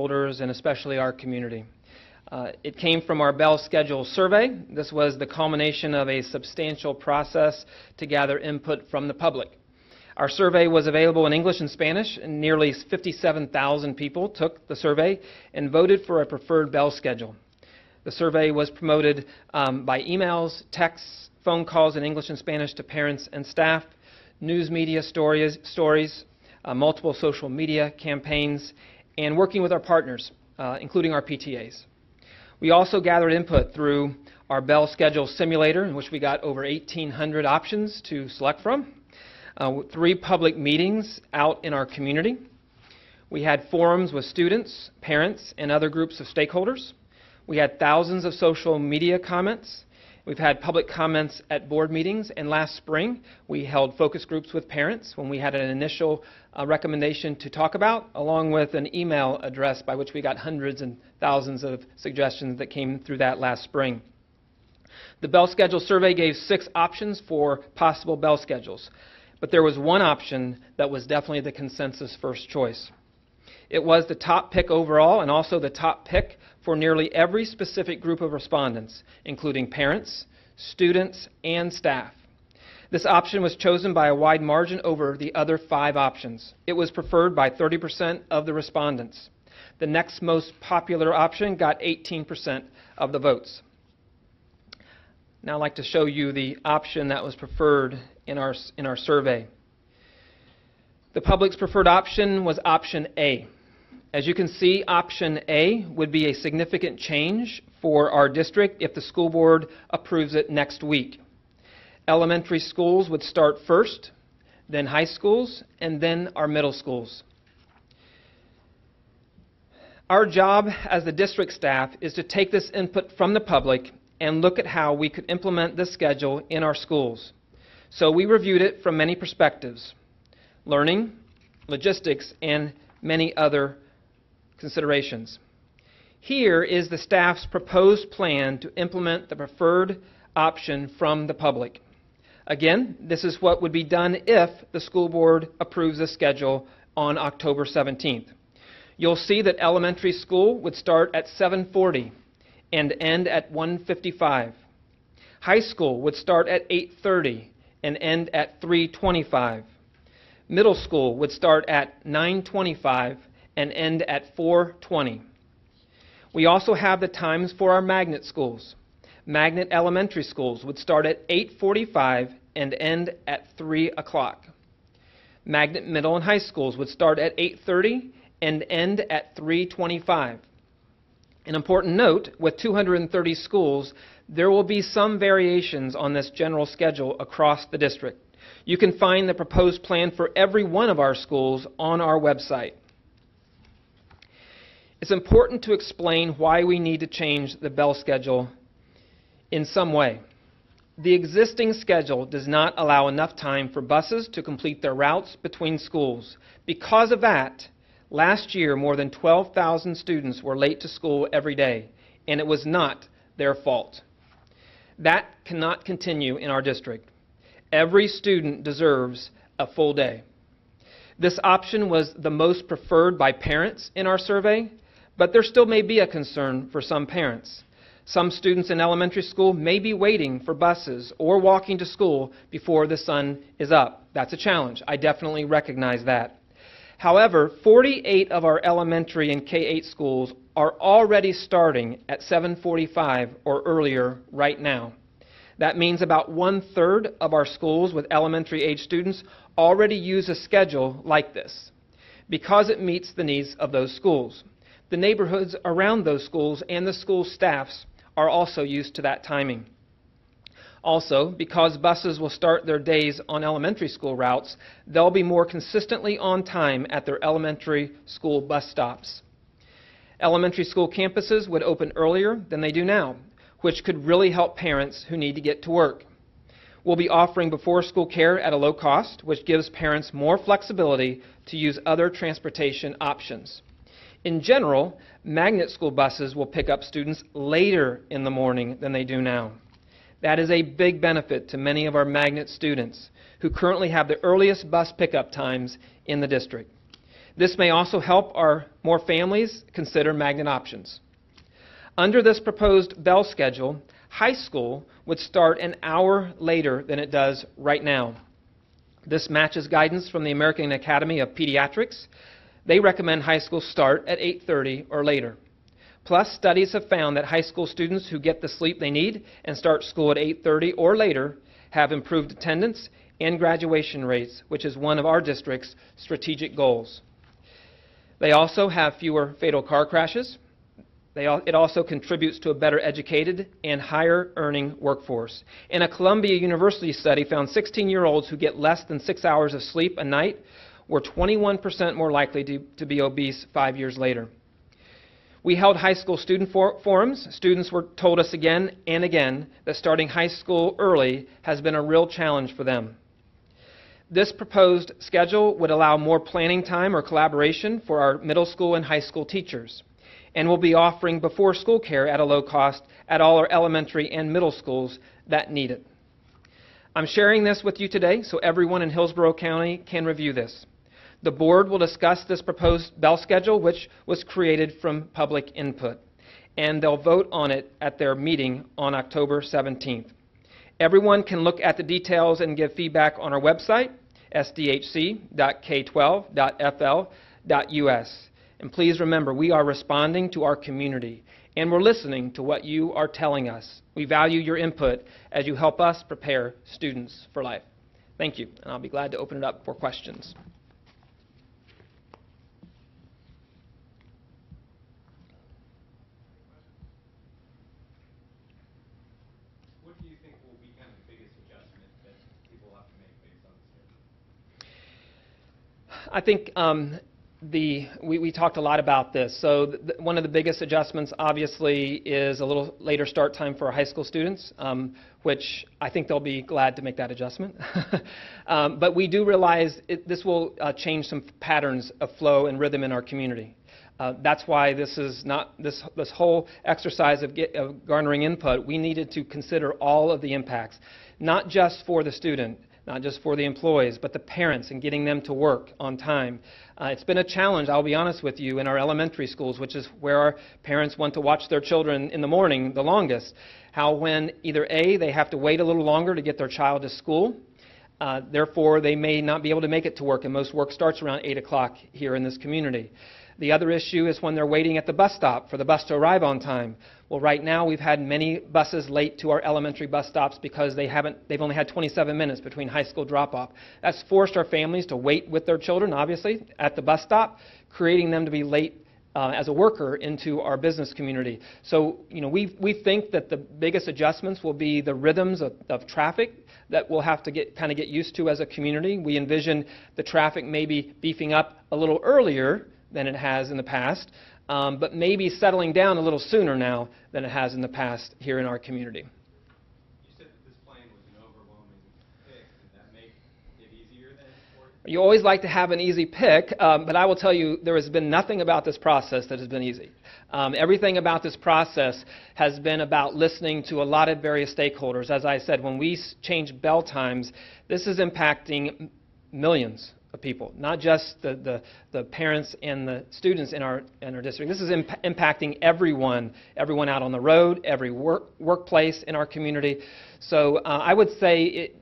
stakeholders and especially our community. It came from our Bell Schedule survey. This was the culmination of a substantial process to gather input from the public. Our survey was available in English and Spanish, and nearly 57,000 people took the survey and voted for a preferred Bell schedule. The survey was promoted by emails, texts, phone calls in English and Spanish to parents and staff, news media stories, multiple social media campaigns, and working with our partners, including our PTAs. We also gathered input through our Bell Schedule simulator, in which we got over 1,800 options to select from, 3 public meetings out in our community. We had forums with students, parents, and other groups of stakeholders. We had thousands of social media comments. We've had public comments at board meetings, and last spring we held focus groups with parents when we had an initial recommendation to talk about, along with an email address by which we got hundreds and thousands of suggestions that came through that last spring. The Bell Schedule survey gave 6 options for possible Bell schedules, but there was one option that was definitely the consensus first choice. It was the top pick overall and also the top pick for nearly every specific group of respondents, including parents, students, and staff. This option was chosen by a wide margin over the other 5 options. It was preferred by 30% of the respondents. The next most popular option got 18% of the votes. Now I'd like to show you the option that was preferred in our survey. The public's preferred option was option A. As you can see, option A would be a significant change for our district if the school board approves it next week. Elementary schools would start first, then high schools, and then our middle schools. Our job as the district staff is to take this input from the public and look at how we could implement this schedule in our schools. So we reviewed it from many perspectives: learning, logistics, and many other considerations. Here is the staff's proposed plan to implement the preferred option from the public. Again, this is what would be done if the school board approves the schedule on October 17th. You'll see that elementary school would start at 7:40 and end at 1:55. High school would start at 8:30 and end at 3:25. Middle school would start at 9:25 and end at 4:20. We also have the times for our magnet schools. Magnet elementary schools would start at 8:45 and end at 3 o'clock. Magnet middle and high schools would start at 8:30 and end at 3:25. An important note, with 230 schools, there will be some variations on this general schedule across the district. You can find the proposed plan for every one of our schools on our website. It's important to explain why we need to change the Bell schedule in some way. The existing schedule does not allow enough time for buses to complete their routes between schools. Because of that, last year more than 12,000 students were late to school every day, and it was not their fault. That cannot continue in our district. Every student deserves a full day. This option was the most preferred by parents in our survey, but there still may be a concern for some parents. Some students in elementary school may be waiting for buses or walking to school before the sun is up. That's a challenge. I definitely recognize that. However, 48 of our elementary and K-8 schools are already starting at 7:45 or earlier right now. That means about 1/3 of our schools with elementary age students already use a schedule like this because it meets the needs of those schools. The neighborhoods around those schools and the school staffs are also used to that timing. Also, because buses will start their days on elementary school routes, they'll be more consistently on time at their elementary school bus stops. Elementary school campuses would open earlier than they do now, which could really help parents who need to get to work. We'll be offering before-school care at a low cost, which gives parents more flexibility to use other transportation options. In general, magnet school buses will pick up students later in the morning than they do now. That is a big benefit to many of our magnet students who currently have the earliest bus pickup times in the district. This may also help our more families consider magnet options. Under this proposed bell schedule, high school would start an hour later than it does right now. This matches guidance from the American Academy of Pediatrics. They recommend high school start at 8:30 or later. Plus, studies have found that high school students who get the sleep they need and start school at 8:30 or later have improved attendance and graduation rates, which is one of our district's strategic goals. They also have fewer fatal car crashes. It also contributes to a better educated and higher earning workforce. And a Columbia University study found 16-year-olds who get less than 6 hours of sleep a night were 21% more likely to be obese 5 years later. We held high school student forums. Students told us again and again that starting high school early has been a real challenge for them. This proposed schedule would allow more planning time or collaboration for our middle school and high school teachers, and will be offering before school care at a low cost at all our elementary and middle schools that need it. I'm sharing this with you today so everyone in Hillsborough County can review this. The board will discuss this proposed bell schedule, which was created from public input, and they'll vote on it at their meeting on October 17th. Everyone can look at the details and give feedback on our website, sdhc.k12.fl.us. And please remember, we are responding to our community, and we're listening to what you are telling us. We value your input as you help us prepare students for life. Thank you, and I'll be glad to open it up for questions. What do you think will be kind of the biggest adjustment that people will have to make based on the schedule? I think we talked a lot about this. So one of the biggest adjustments, obviously, is a little later start time for our high school students, which I think they'll be glad to make that adjustment. But we do realize this will change some patterns of flow and rhythm in our community. That's why this is not this whole exercise of garnering input. We needed to consider all of the impacts, not just for the student, not just for the employees, but the parents and getting them to work on time. It's been a challenge, I'll be honest with you, in our elementary schools, which is where our parents want to watch their children in the morning the longest. How when either A, they have to wait a little longer to get their child to school, therefore they may not be able to make it to work, and most work starts around 8 o'clock here in this community. The other issue is when they're waiting at the bus stop for the bus to arrive on time. Well, right now we've had many buses late to our elementary bus stops because they've only had 27 minutes between high school drop-off. That's forced our families to wait with their children, obviously, at the bus stop, creating them to be late as a worker into our business community. So, we think that the biggest adjustments will be the rhythms of traffic that we'll have to get used to as a community. We envision the traffic maybe beefing up a little earlier than it has in the past, but maybe settling down a little sooner now than it has in the past here in our community. You said that this plan was an overwhelming pick. Did that make it easier then for you? You always like to have an easy pick, but I will tell you there has been nothing about this process that has been easy. Everything about this process has been about listening to a lot of various stakeholders. As I said, when we change bell times, this is impacting millions of people, not just the parents and the students in our district. This is impacting everyone out on the road, every workplace in our community. So I would say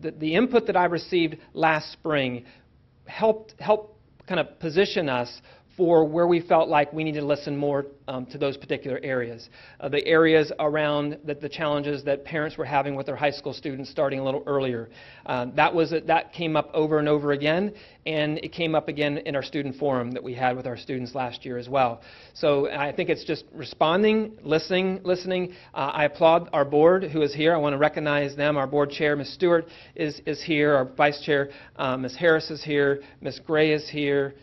the input that I received last spring helped kind of position us for where we felt like we needed to listen more to those particular areas. The areas around the challenges that parents were having with their high school students starting a little earlier. That came up over and over again, and it came up again in our student forum that we had with our students last year as well. So I think it's just responding, listening. I applaud our board who is here. I want to recognize them. Our board chair, Ms. Stewart, is here. Our vice chair, Ms. Harris, is here. Ms. Gray is here.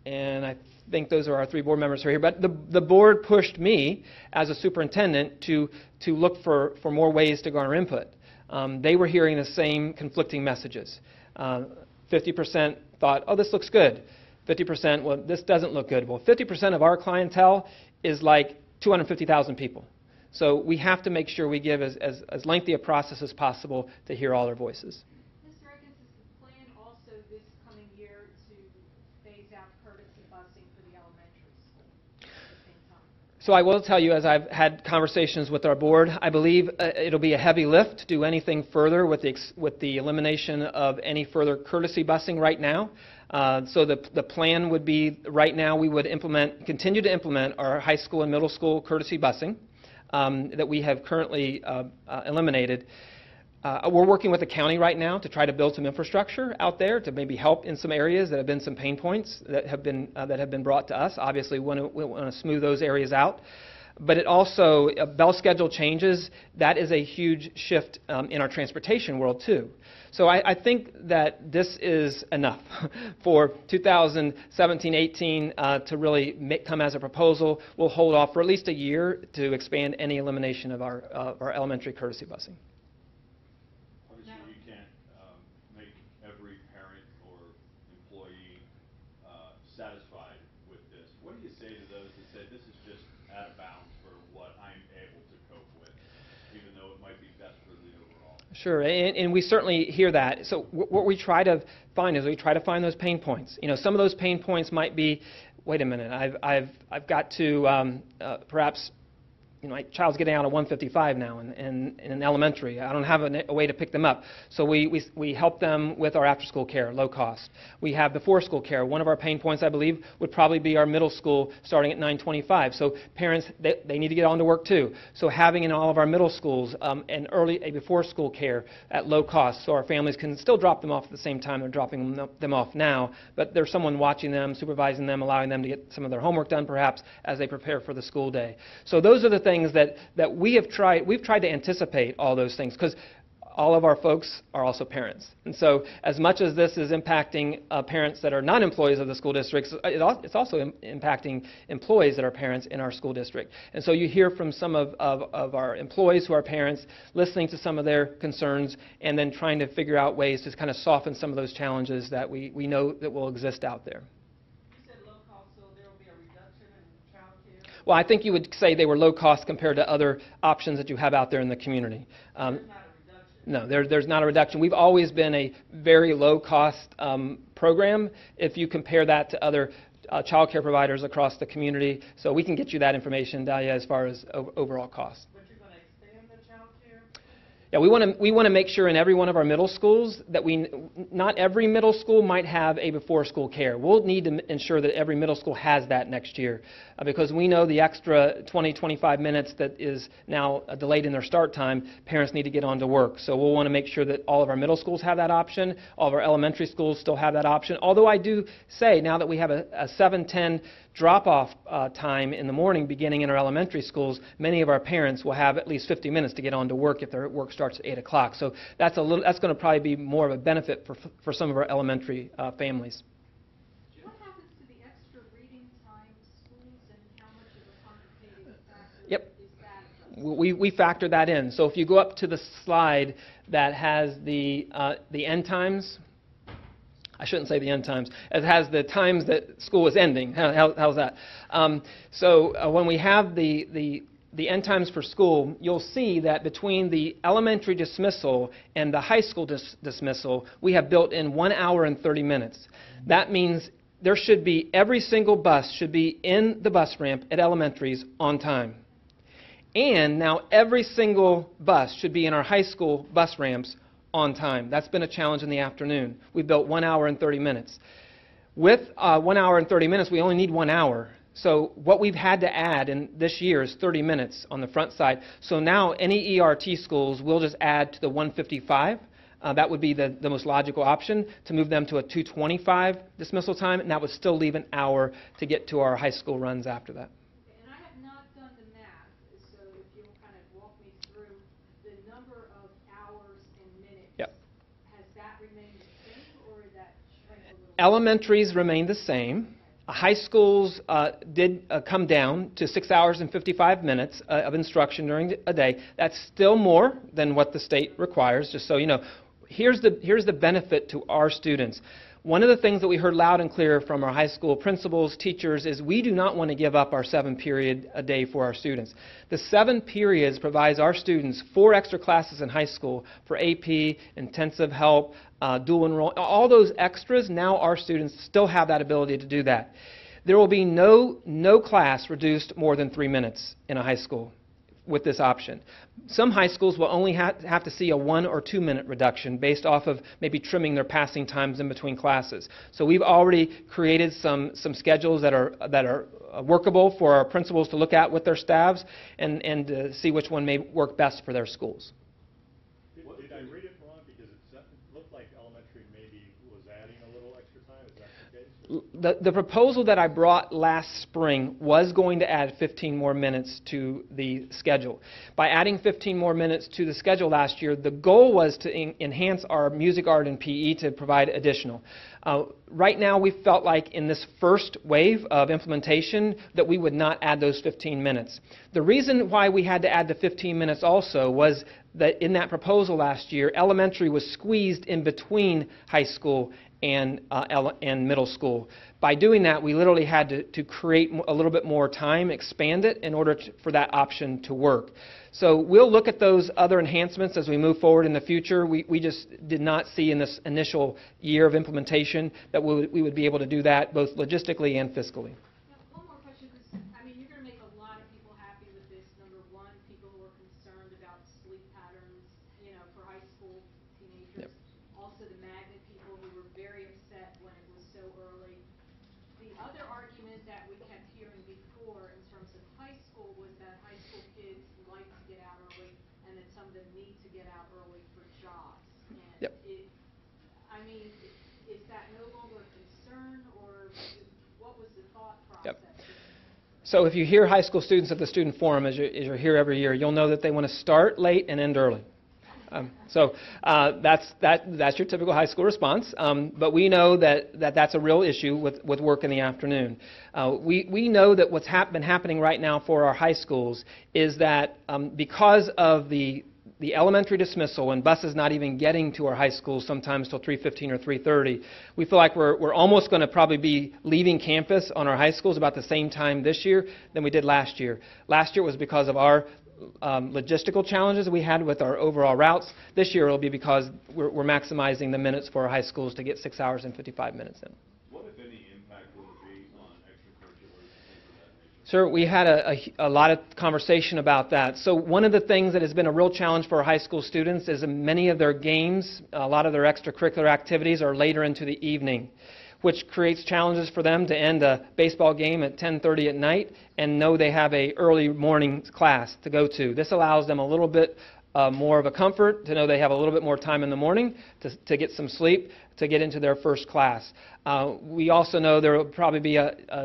And I think those are our three board members who are here. But the board pushed me as a superintendent to look for more ways to garner input. They were hearing the same conflicting messages. 50% thought, oh, this looks good. 50%, well, this doesn't look good. Well, 50% of our clientele is like 250,000 people. So we have to make sure we give as lengthy a process as possible to hear all their voices. Mr. Eckes, is the plan also this coming year to phase out So I will tell you, as I've had conversations with our board, I believe it'll be a heavy lift to do anything further with the elimination of any further courtesy busing right now. So the plan would be, right now we would continue to implement our high school and middle school courtesy busing that we have currently eliminated. We're working with the county right now to try to build some infrastructure out there to maybe help in some areas that have been some pain points that have been brought to us. Obviously, we want to smooth those areas out. But it also, bell schedule changes, that is a huge shift in our transportation world too. So I think that this is enough for 2017-18 to really come as a proposal. We'll hold off for at least a year to expand any elimination of our elementary courtesy busing. Obviously, you can't make every parent or employee satisfied with this. What do you say to those that say this is just out of bounds for what I'm able to cope with, even though it might be best for the overall? Sure, and we certainly hear that. So what we try to find is we try to find those pain points. You know, some of those pain points might be, wait a minute, I've got to perhaps, you know, my child's getting out at 1:55 now in elementary. I don't have a way to pick them up. So we help them with our after-school care, low cost. We have before-school care. One of our pain points, I believe, would probably be our middle school starting at 9:25. So parents, they need to get on to work too. So having in all of our middle schools an early before-school care at low cost, so our families can still drop them off at the same time they're dropping them off now, but there's someone watching them, supervising them, allowing them to get some of their homework done perhaps as they prepare for the school day. So those are the things that we've tried to anticipate all those things, because all of our folks are also parents. And so as much as this is impacting parents that are not employees of the school districts, it's also impacting employees that are parents in our school district. And so you hear from some of our employees who are parents, listening to some of their concerns, and then trying to figure out ways to kind of soften some of those challenges that we know that will exist out there. Well, I think you would say they were low cost compared to other options that you have out there in the community. No, there's not a reduction. We've always been a very low cost program if you compare that to other child care providers across the community. So we can get you that information, Dahlia, as far as overall cost. But you're going to expand the child care? Yeah, we want to make sure in every one of our middle schools that not every middle school might have a before school care. We'll need to ensure that every middle school has that next year because we know the extra 20-25 minutes that is now delayed in their start time, parents need to get on to work. So we'll want to make sure that all of our middle schools have that option, all of our elementary schools still have that option. Although I do say now that we have a 7:10 drop-off time in the morning beginning in our elementary schools, many of our parents will have at least 50 minutes to get on to work if their work starts at 8 o'clock. So that's going to probably be more of a benefit for some of our elementary families. What happens to the extra reading time schools and how much of a complicating factor Yep. is that? We factor that in. So if you go up to the slide that has the end times, I shouldn't say the end times. It has the times that school is ending. How's that? When we have the end times for school, you'll see that between the elementary dismissal and the high school dismissal, we have built in 1 hour and 30 minutes. That means there should be, every single bus should be in the bus ramp at elementaries on time. And now every single bus should be in our high school bus ramps on time. That's been a challenge in the afternoon. We built 1 hour and 30 minutes. With 1 hour and 30 minutes, we only need 1 hour. So what we've had to add in this year is 30 minutes on the front side. So now any ERT schools will just add to the 1:55. That would be the most logical option, to move them to a 2:25 dismissal time, and that would still leave an hour to get to our high school runs after that. And I have not done the math, so if you'll kind of walk me through the number of hours and minutes. Yep. Has that remained the same, or is that shrank a little? Elementaries remain the same. High schools did come down to 6 hours and 55 minutes of instruction during a day. That's still more than what the state requires, just so you know. Here's the benefit to our students. One of the things that we heard loud and clear from our high school principals, teachers, is we do not want to give up our 7 period a day for our students. The 7 periods provides our students 4 extra classes in high school for AP, intensive help, dual enroll, all those extras. Now our students still have that ability to do that. There will be no class reduced more than 3 minutes in a high school with this option. Some high schools will only have to see a 1 or 2 minute reduction based off of maybe trimming their passing times in between classes. So we've already created some schedules that are workable for our principals to look at with their staffs and see which one may work best for their schools. Did I read it wrong? Because it looked like elementary maybe was adding a little extra time. Is that the case? The proposal that I brought last spring was going to add 15 more minutes to the schedule. By adding 15 more minutes to the schedule last year, the goal was to enhance our music, art, and PE to provide additional. Right now, we felt like in this first wave of implementation that we would not add those 15 minutes. The reason why we had to add the 15 minutes also was that in that proposal last year, elementary was squeezed in between high school and middle school. By doing that, we literally had to create a little bit more time, expand it in order for that option to work. So we'll look at those other enhancements as we move forward in the future. We just did not see in this initial year of implementation that we would be able to do that both logistically and fiscally. Now, one more question, because, I mean, you're going to make a lot of people happy with this. Number one, people who are concerned about sleep patterns, you know, for high school teenagers. Yep. Also, the magnet people who were very upset when it was so early. The other argument that we kept hearing before in terms of high school was that high school kids like to get out early, and that some of them need to get out early for jobs. And Yep. I mean, is that no longer a concern, or what was the thought Yep. process? So if you hear high school students at the student forum, as you're here every year, you'll know that they want to start late and end early. That's your typical high school response. But we know that's a real issue with work in the afternoon. We know that what's been happening right now for our high schools is that because of the elementary dismissal and buses not even getting to our high schools sometimes till 3:15 or 3:30, we feel like we're almost going to probably be leaving campus on our high schools about the same time this year than we did last year. Last year was because of our logistical challenges we had with our overall routes. This year it will be because we're maximizing the minutes for our high schools to get 6 hours and 55 minutes in. What, if any, impact will it be on extracurriculars and things of that nature? Sir, we had a lot of conversation about that. So one of the things that has been a real challenge for our high school students is many of their games, a lot of their extracurricular activities are later into the evening, which creates challenges for them to end a baseball game at 10:30 at night and know they have a early morning class to go to. This allows them a little bit more of a comfort to know they have a little bit more time in the morning to get some sleep, to get into their first class. We also know there will probably be,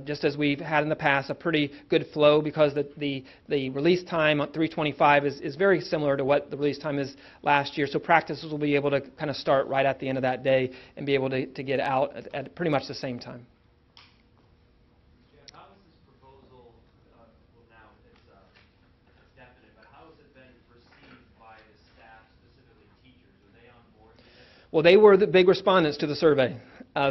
just as we've had in the past, a pretty good flow because the release time at 3:25 is very similar to what the release time is last year. So practices will be able to kind of start right at the end of that day and be able to get out at pretty much the same time. Yeah, how is this proposal, well now it's definite, but how has it been received by the staff, specifically teachers? Are they on board with it? Well, they were the big respondents to the survey.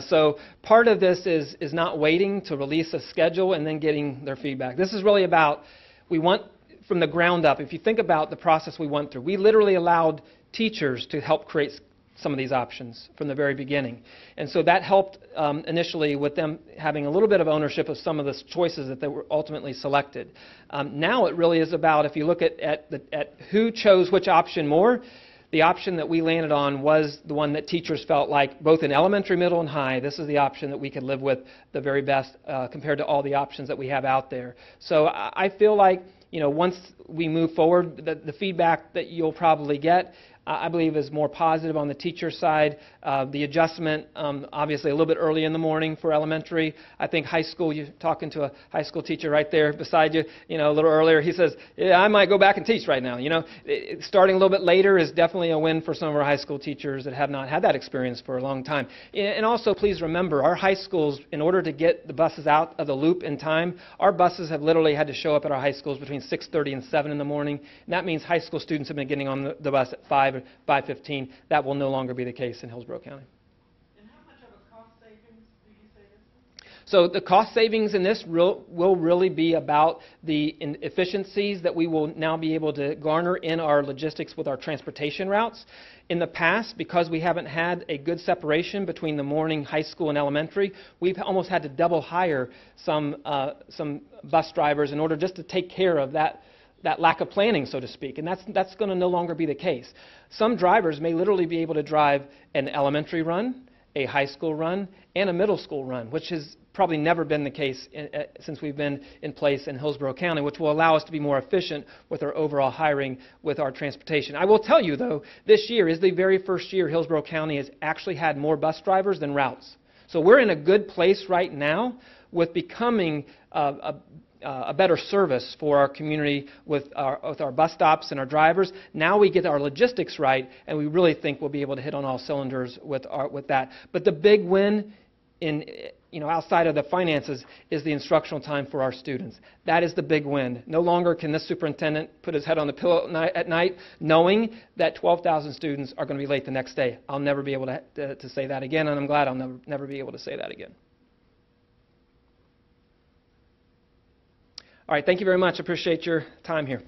So part of this is not waiting to release a schedule and then getting their feedback. This is really about, we want from the ground up, if you think about the process we went through, we literally allowed teachers to help create some of these options from the very beginning. And so that helped initially with them having a little bit of ownership of some of the choices that they were ultimately selected. Now it really is about, if you look at who chose which option more, the option that we landed on was the one that teachers felt like, both in elementary, middle, and high, this is the option that we could live with the very best compared to all the options that we have out there. So I feel like, once we move forward, the feedback that you'll probably get, I believe, is more positive on the teacher side. The adjustment, obviously, a little bit early in the morning for elementary. I think high school, you're talking to a high school teacher right there beside you, a little earlier. He says, yeah, I might go back and teach right now. Starting a little bit later is definitely a win for some of our high school teachers that have not had that experience for a long time. And also, please remember, our high schools, in order to get the buses out of the loop in time, our buses have literally had to show up at our high schools between 6:30 and 7 in the morning. And that means high school students have been getting on the bus at 5 or 5:15. That will no longer be the case in Hillsborough County. And how much of a cost savings do you say this is? So the cost savings in this will really be about the efficiencies that we will now be able to garner in our logistics with our transportation routes. In the past, because we haven't had a good separation between the morning, high school, and elementary, we've almost had to double hire some bus drivers in order just to take care of that lack of planning, so to speak. And that's going to no longer be the case. Some drivers may literally be able to drive an elementary run, a high school run, and a middle school run, which has probably never been the case since we've been in place in Hillsborough County, which will allow us to be more efficient with our overall hiring with our transportation. I will tell you, though, this year is the very first year Hillsborough County has actually had more bus drivers than routes. So we're in a good place right now with becoming a better service for our community with our bus stops and our drivers. Now we get our logistics right, and we really think we'll be able to hit on all cylinders with that. But the big win outside of the finances is the instructional time for our students. That is the big win. No longer can this superintendent put his head on the pillow at night knowing that 12,000 students are going to be late the next day. I'll never be able to say that again, and I'm glad I'll never be able to say that again. All right, thank you very much. I appreciate your time here.